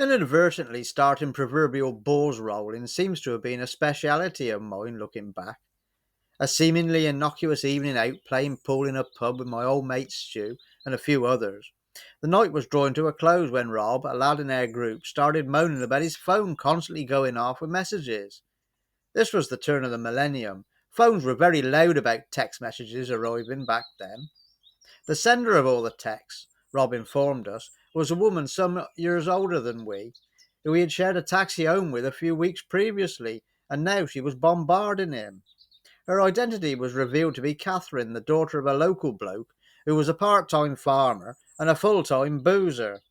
Inadvertently starting proverbial balls rolling seems to have been a speciality of mine looking back. A seemingly innocuous evening out playing pool in a pub with my old mate Stu and a few others. The night was drawing to a close when Rob, a lad in our group, started moaning about his phone constantly going off with messages. This was the turn of the millennium. Phones were very loud about text messages arriving back then. The sender of all the texts, Rob informed us, was a woman some years older than we, who he had shared a taxi home with a few weeks previously, and now she was bombarding him. Her identity was revealed to be Catherine, the daughter of a local bloke who was a part-time farmer and a full-time boozer.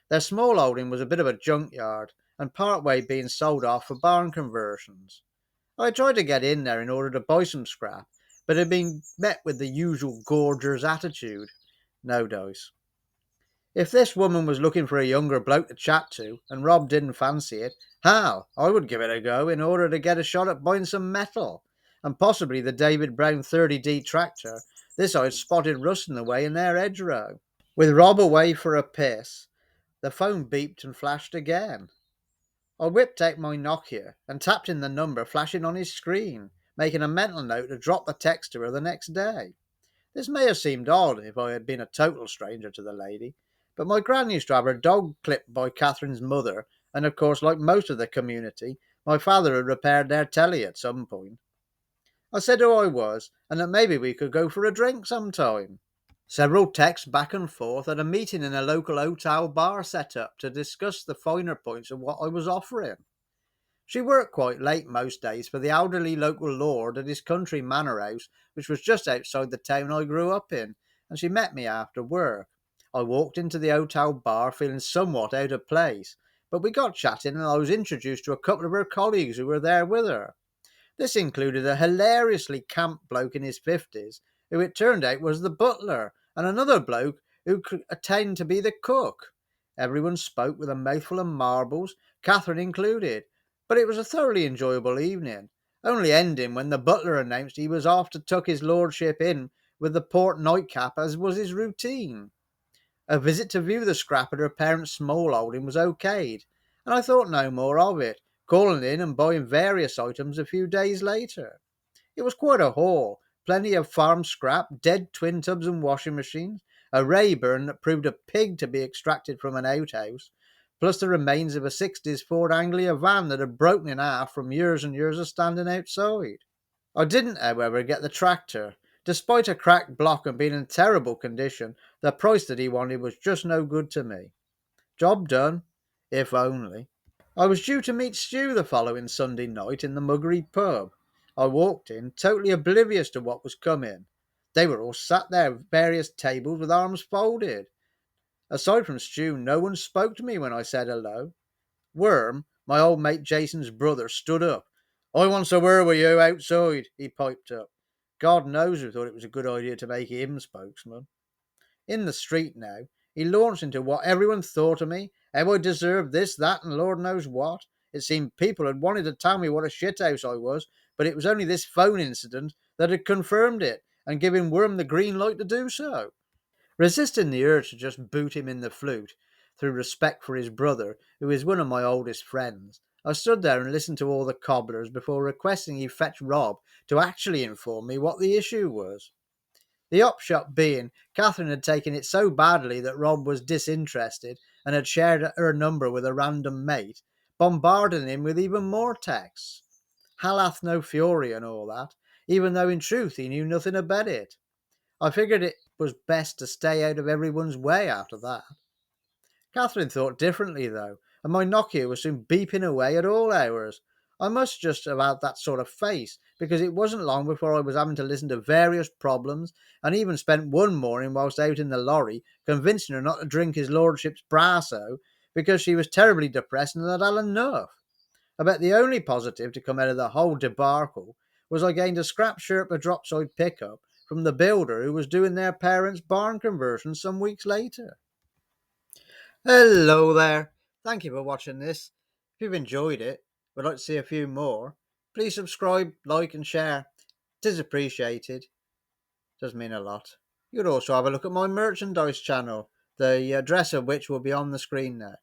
Their small holding was a bit of a junkyard, and part way being sold off for barn conversions. I tried to get in there in order to buy some scrap, but had been met with the usual gorger's attitude. No dice. If this woman was looking for a younger bloke to chat to, and Rob didn't fancy it, hell, I would give it a go in order to get a shot at buying some metal, and possibly the David Brown 30D tractor this I'd spotted rusting away in their hedgerow. With Rob away for a piss, the phone beeped and flashed again. I whipped out my Nokia and tapped in the number flashing on his screen, making a mental note to drop the text to her the next day. This may have seemed odd if I had been a total stranger to the lady, but my gran used to have her dog clipped by Catherine's mother, and of course, like most of the community, my father had repaired their telly at some point. I said who I was, and that maybe we could go for a drink sometime. Several texts back and forth, and a meeting in a local hotel bar set up to discuss the finer points of what I was offering. She worked quite late most days for the elderly local lord at his country manor house, which was just outside the town I grew up in, and she met me after work. I walked into the hotel bar feeling somewhat out of place, but we got chatting and I was introduced to a couple of her colleagues who were there with her. This included a hilariously camp bloke in his 50s, who it turned out was the butler, and another bloke who could attain to be the cook. Everyone spoke with a mouthful of marbles, Catherine included, but it was a thoroughly enjoyable evening, only ending when the butler announced he was off to tuck his lordship in with the port nightcap as was his routine. A visit to view the scrap at her parents' small holding was okayed, and I thought no more of it, calling in and buying various items a few days later. It was quite a haul, plenty of farm scrap, dead twin tubs and washing machines, a Rayburn that proved a pig to be extracted from an outhouse, plus the remains of a 60s Ford Anglia van that had broken in half from years and years of standing outside. I didn't, however, get the tractor. Despite a cracked block and being in terrible condition, the price that he wanted was just no good to me. Job done, if only. I was due to meet Stu the following Sunday night in the Muggery pub. I walked in, totally oblivious to what was coming. They were all sat there at various tables with arms folded. Aside from Stu, no one spoke to me when I said hello. Worm, my old mate Jason's brother, stood up. I wants a word with you outside, he piped up. God knows who thought it was a good idea to make him spokesman. In the street now, he launched into what everyone thought of me, how I deserved this, that, and Lord knows what. It seemed people had wanted to tell me what a shithouse I was, but it was only this phone incident that had confirmed it and given Worm the green light to do so. Resisting the urge to just boot him in the flute, through respect for his brother, who is one of my oldest friends, I stood there and listened to all the cobblers before requesting he fetch Rob to actually inform me what the issue was. The upshot being, Catherine had taken it so badly that Rob was disinterested and had shared her number with a random mate, bombarding him with even more texts. Hal hath no fury and all that, even though in truth he knew nothing about it. I figured it was best to stay out of everyone's way after that. Catherine thought differently, though, and my Nokia was soon beeping away at all hours. I must just have had that sort of face, because it wasn't long before I was having to listen to various problems, and even spent one morning whilst out in the lorry convincing her not to drink his lordship's brasso because she was terribly depressed and had had enough. I bet the only positive to come out of the whole debacle was I gained a scrap Sherpa dropside pickup from the builder who was doing their parents' barn conversion some weeks later. Hello there. Thank you for watching this. If you've enjoyed it, would like to see a few more, please subscribe, like and share. It is appreciated. Does mean a lot. You could also have a look at my merchandise channel, the address of which will be on the screen now.